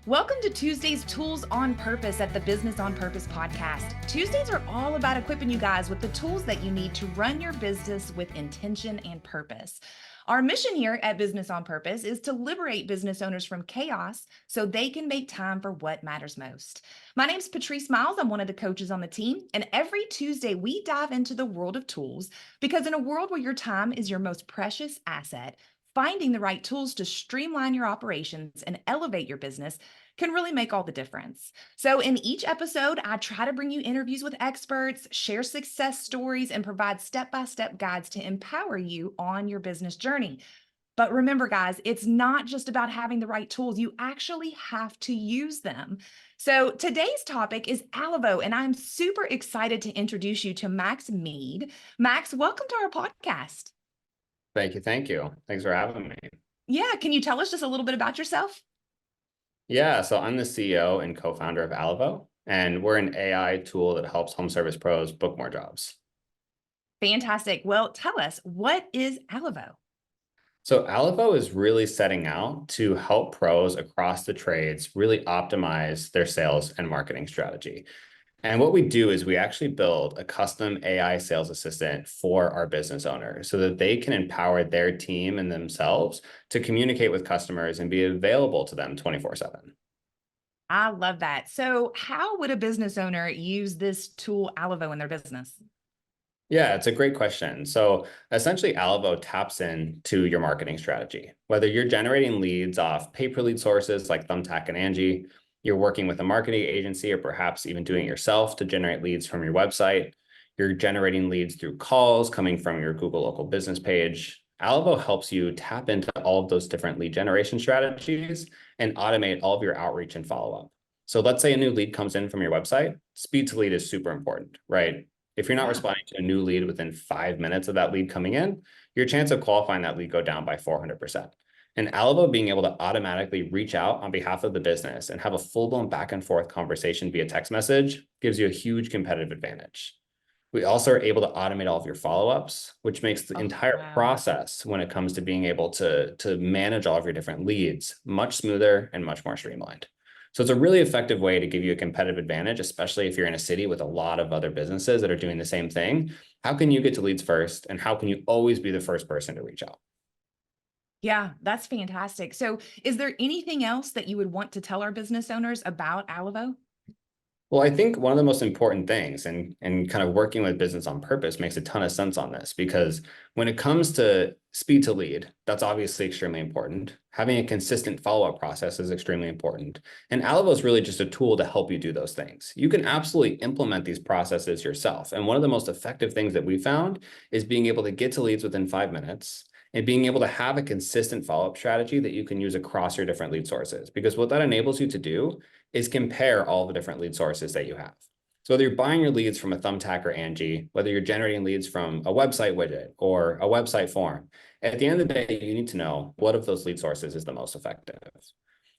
Welcome to Tuesday's Tools on Purpose at the Business on Purpose podcast. Tuesdays are all about equipping you guys with the tools that you need to run your business with intention and purpose. Our mission here at Business on Purpose is to liberate business owners from chaos so they can make time for what matters most. My name's Patrice Miles. I'm one of the coaches on the team. And every Tuesday, we dive into the world of tools because in a world where your time is your most precious asset, finding the right tools to streamline your operations and elevate your business can really make all the difference. So in each episode, I try to bring you interviews with experts, share success stories, and provide step-by-step guides to empower you on your business journey. But remember, guys, it's not just about having the right tools. You actually have to use them. So today's topic is Alivo, and I'm super excited to introduce you to Max Meade. Max, welcome to our podcast. Thank you. Thank you. Thanks for having me. Yeah, can you tell us just a little bit about yourself? Yeah, so I'm the CEO and co-founder of Alivo, and we're an AI tool that helps home service pros book more jobs. Fantastic. Well, tell us, what is Alivo? So Alivo is really setting out to help pros across the trades really optimize their sales and marketing strategy. And what we do is we actually build a custom AI sales assistant for our business owners so that they can empower their team and themselves to communicate with customers and be available to them 24/7. I love that. So how would a business owner use this tool, Alivo, in their business? Yeah, it's a great question. So essentially, Alivo taps into your marketing strategy. Whether you're generating leads off pay-per-lead sources like Thumbtack and Angie, you're working with a marketing agency, or perhaps even doing it yourself to generate leads from your website, you're generating leads through calls coming from your Google local business page. Alivo helps you tap into all of those different lead generation strategies and automate all of your outreach and follow-up. So let's say a new lead comes in from your website. Speed to lead is super important, right? If you're not responding to a new lead within 5 minutes of that lead coming in, your chance of qualifying that lead go down by 400%. And Alivo being able to automatically reach out on behalf of the business and have a full-blown back and forth conversation via text message gives you a huge competitive advantage. We also are able to automate all of your follow-ups, which makes the entire process when it comes to being able to manage all of your different leads much smoother and much more streamlined. So it's a really effective way to give you a competitive advantage, especially if you're in a city with a lot of other businesses that are doing the same thing. How can you get to leads first? And how can you always be the first person to reach out? Yeah, that's fantastic. So is there anything else that you would want to tell our business owners about Alivo? Well, I think one of the most important things and kind of working with business on purpose makes a ton of sense on this, because when it comes to speed to lead, that's obviously extremely important. Having a consistent follow-up process is extremely important. And Alivo is really just a tool to help you do those things. You can absolutely implement these processes yourself. And one of the most effective things that we found is being able to get to leads within 5 minutes and being able to have a consistent follow-up strategy that you can use across your different lead sources. Because what that enables you to do is compare all the different lead sources that you have. So whether you're buying your leads from a Thumbtack or Angie, whether you're generating leads from a website widget or a website form, at the end of the day, you need to know what of those lead sources is the most effective.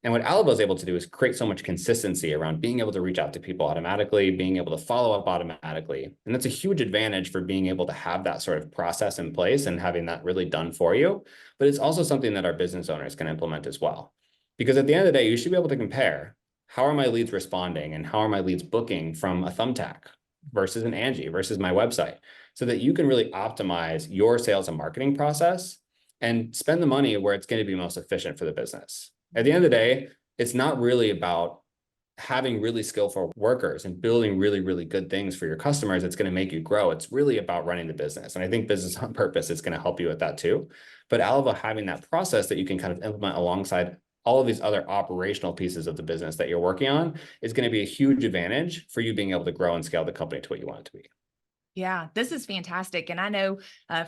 And what Alivo is able to do is create so much consistency around being able to reach out to people automatically, being able to follow up automatically. And that's a huge advantage for being able to have that sort of process in place and having that really done for you. But it's also something that our business owners can implement as well. Because at the end of the day, you should be able to compare, how are my leads responding and how are my leads booking from a Thumbtack versus an Angie versus my website, so that you can really optimize your sales and marketing process and spend the money where it's going to be most efficient for the business. At the end of the day, it's not really about having really skillful workers and building really, really good things for your customers. It's going to make you grow. It's really about running the business. And I think Business on Purpose is going to help you with that too. But Alivo having that process that you can kind of implement alongside all of these other operational pieces of the business that you're working on is going to be a huge advantage for you being able to grow and scale the company to what you want it to be. Yeah, this is fantastic. And I know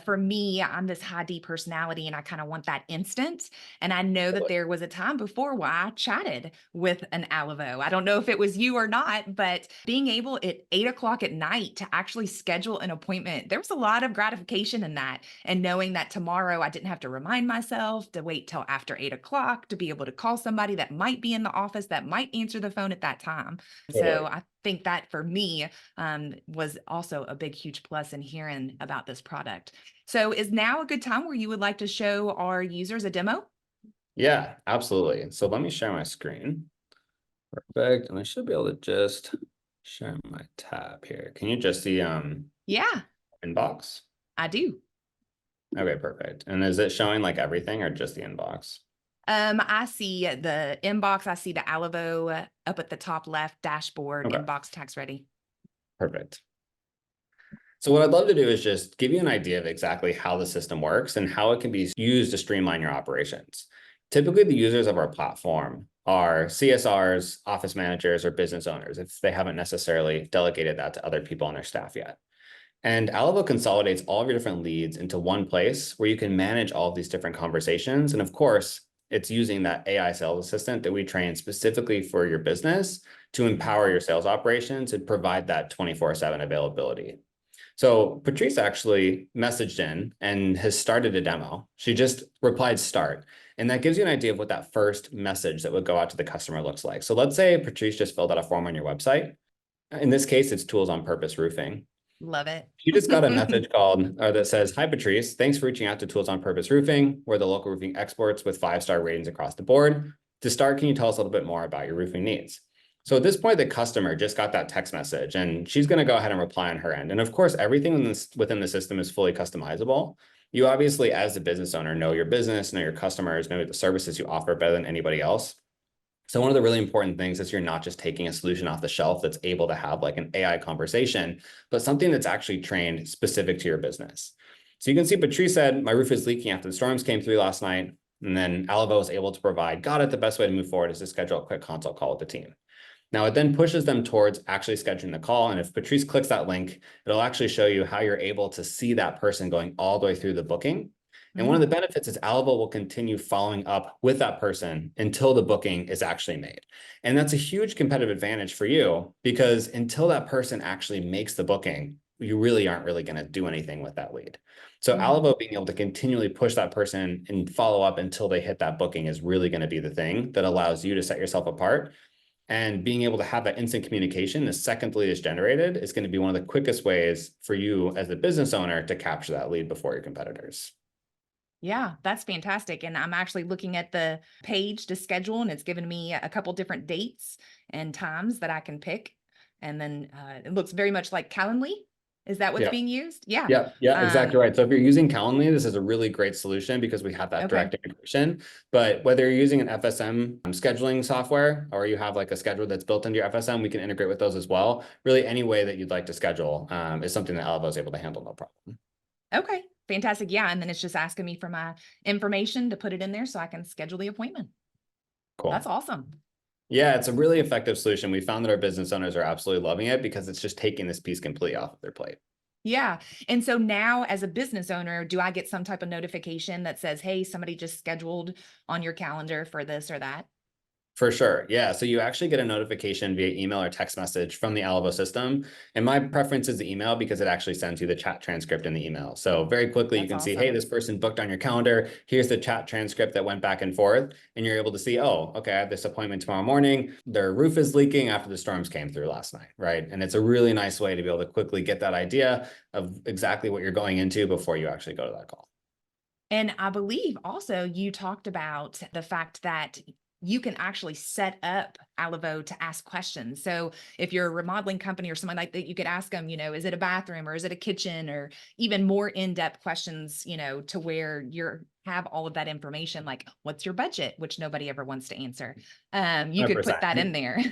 for me, I'm this high D personality and I kind of want that instant. And I know that there was a time before where I chatted with an Alivo. I don't know if it was you or not, but being able at 8 o'clock at night to actually schedule an appointment, there was a lot of gratification in that. And knowing that tomorrow I didn't have to remind myself to wait till after 8 o'clock to be able to call somebody that might be in the office that might answer the phone at that time. So I think that for me was also a big, huge plus in hearing about this product. So is now a good time where you would like to show our users a demo? Yeah, absolutely. So let me share my screen. Perfect. And I should be able to just share my tab here. Can you just see Yeah, inbox? I do. Okay, perfect. And is it showing like everything or just the inbox? I see the inbox. I see the Alivo up at the top left dashboard, Okay, inbox tax ready. perfect. So what I'd love to do is just give you an idea of exactly how the system works and how it can be used to streamline your operations. Typically, the users of our platform are CSRs, office managers, or business owners if they haven't necessarily delegated that to other people on their staff yet. And Alivo consolidates all of your different leads into one place where you can manage all of these different conversations. And of course, it's using that AI sales assistant that we train specifically for your business to empower your sales operations and provide that 24/7 availability. So Patrice actually messaged in and has started a demo. She just replied start. And that gives you an idea of what that first message that would go out to the customer looks like. So let's say Patrice just filled out a form on your website. In this case, it's Tools on Purpose Roofing. Love it. She just got a message called, or that says, "Hi, Patrice. Thanks for reaching out to Tools on Purpose Roofing. We're the local roofing experts with 5-star ratings across the board. To start, can you tell us a little bit more about your roofing needs?" So at this point, the customer just got that text message and she's going to go ahead and reply on her end. And of course, everything within the system is fully customizable. You obviously, as the business owner, know your business, know your customers, know the services you offer better than anybody else. So one of the really important things is you're not just taking a solution off the shelf that's able to have like an AI conversation, but something that's actually trained specific to your business. So you can see Patrice said, "My roof is leaking after the storms came through last night." And then Alivo was able to provide, "Got it. The best way to move forward is to schedule a quick consult call with the team." Now it then pushes them towards actually scheduling the call. And if Patrice clicks that link, it'll actually show you how you're able to see that person going all the way through the booking. And one of the benefits is Alivo will continue following up with that person until the booking is actually made. And that's a huge competitive advantage for you because until that person actually makes the booking, you really aren't really going to do anything with that lead. So Alivo being able to continually push that person and follow up until they hit that booking is really going to be the thing that allows you to set yourself apart. And being able to have that instant communication the second the lead is generated is going to be one of the quickest ways for you as the business owner to capture that lead before your competitors. Yeah, that's fantastic. And I'm actually looking at the page to schedule, and it's given me a couple different dates and times that I can pick. And then it looks very much like Calendly. Is that what's Yeah. being used? Yeah. Yeah, exactly right. So if you're using Calendly, this is a really great solution because we have that Okay. direct integration. But whether you're using an FSM scheduling software or you have like a schedule that's built into your FSM, we can integrate with those as well. Really, any way that you'd like to schedule is something that Alivo is able to handle, no problem. Okay. Fantastic. Yeah. And then it's just asking me for my information to put it in there so I can schedule the appointment. That's Cool. awesome. Yeah, it's a really effective solution. We found that our business owners are absolutely loving it because it's just taking this piece completely off of their plate. Yeah. And so now as a business owner, do I get some type of notification that says, "Hey, somebody just scheduled on your calendar for this or that"? For sure. Yeah. So you actually get a notification via email or text message from the Alivo system. And my preference is the email because it actually sends you the chat transcript in the email. So very quickly you That's can see, hey, awesome. this person booked on your calendar. Here's the chat transcript that went back and forth. And you're able to see, oh, okay, I have this appointment tomorrow morning. Their roof is leaking after the storms came through last night. Right. And it's a really nice way to be able to quickly get that idea of exactly what you're going into before you actually go to that call. And I believe also you talked about the fact that you can actually set up Alivo to ask questions. So if you're a remodeling company or something like that, you could ask them, is it a bathroom or is it a kitchen, or even more in-depth questions, to where you're have all of that information, like what's your budget, which nobody ever wants to answer. You could put 100%. that in there.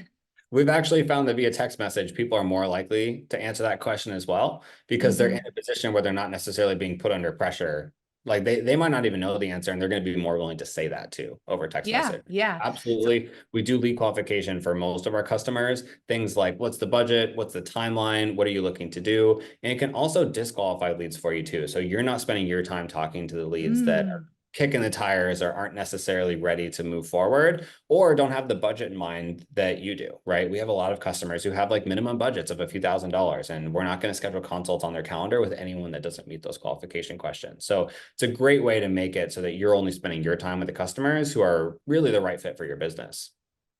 We've actually found that via text message, people are more likely to answer that question as well, because they're in a position where they're not necessarily being put under pressure. Like they might not even know the answer and they're going to be more willing to say that too over text Yeah, message. yeah. So, Absolutely. We do lead qualification for most of our customers. Things like what's the budget? What's the timeline? What are you looking to do? And it can also disqualify leads for you too. So you're not spending your time talking to the leads that are kicking the tires or aren't necessarily ready to move forward or don't have the budget in mind that you do, right? We have a lot of customers who have like minimum budgets of a few $1,000s, and we're not going to schedule consults on their calendar with anyone that doesn't meet those qualification questions. So it's a great way to make it so that you're only spending your time with the customers who are really the right fit for your business.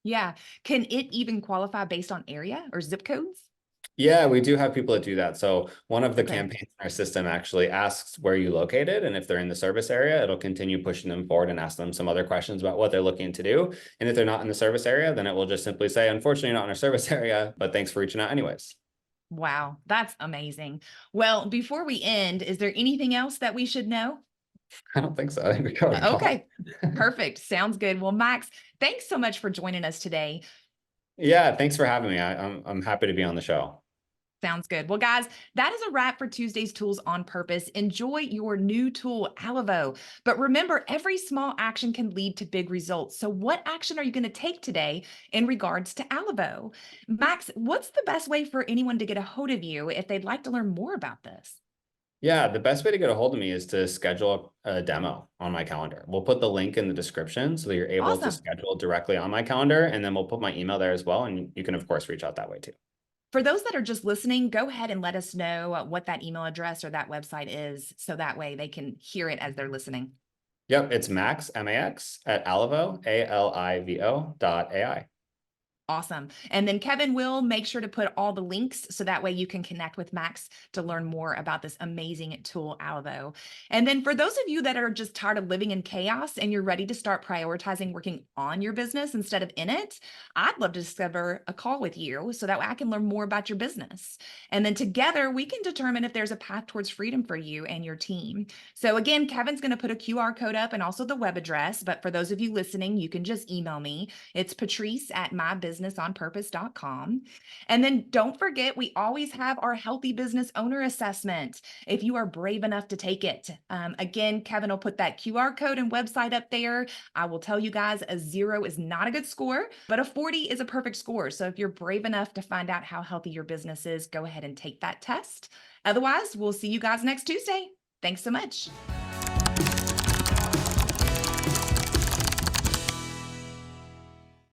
yeah. Can it even qualify based on area or zip codes? Yeah, we do have people that do that. So one of the Okay. campaigns in our system actually asks where you located, and if they're in the service area, it'll continue pushing them forward and ask them some other questions about what they're looking to do. And if they're not in the service area, then it will just simply say, unfortunately, you're not in our service area, but thanks for reaching out anyways. Wow, that's amazing. Well, before we end, is there anything else that we should know? I don't think so. I think we covered it all. Okay, perfect. Sounds good. Well, Max, thanks so much for joining us today. Yeah, thanks for having me. I'm happy to be on the show. Sounds good. Well, guys, that is a wrap for Tuesday's Tools on Purpose. Enjoy your new tool, Alivo. But remember, every small action can lead to big results. So, what action are you going to take today in regards to Alivo? Max, what's the best way for anyone to get a hold of you if they'd like to learn more about this? Yeah, the best way to get a hold of me is to schedule a demo on my calendar. We'll put the link in the description so that you're able to Awesome. schedule directly on my calendar, and then we'll put my email there as well. And you can, of course, reach out that way too. For those that are just listening, go ahead and let us know what that email address or that website is so that way they can hear it as they're listening. Yep, it's Max, M-A-X, at Alivo, ALIVO.ai. Awesome. And then Kevin will make sure to put all the links so that way you can connect with Max to learn more about this amazing tool, Alivo. And then for those of you that are just tired of living in chaos and you're ready to start prioritizing working on your business instead of in it, I'd love to discover a call with you so that way I can learn more about your business. And then together we can determine if there's a path towards freedom for you and your team. So again, Kevin's going to put a QR code up and also the web address. But for those of you listening, you can just email me. It's patrice@mybusinessonpurpose.com. And then don't forget, we always have our healthy business owner assessment if you are brave enough to take it. Again, Kevin will put that QR code and website up there. I will tell you guys, a 0 is not a good score, but a 40 is a perfect score. So if you're brave enough to find out how healthy your business is, go ahead and take that test. Otherwise, we'll see you guys next Tuesday. Thanks so much.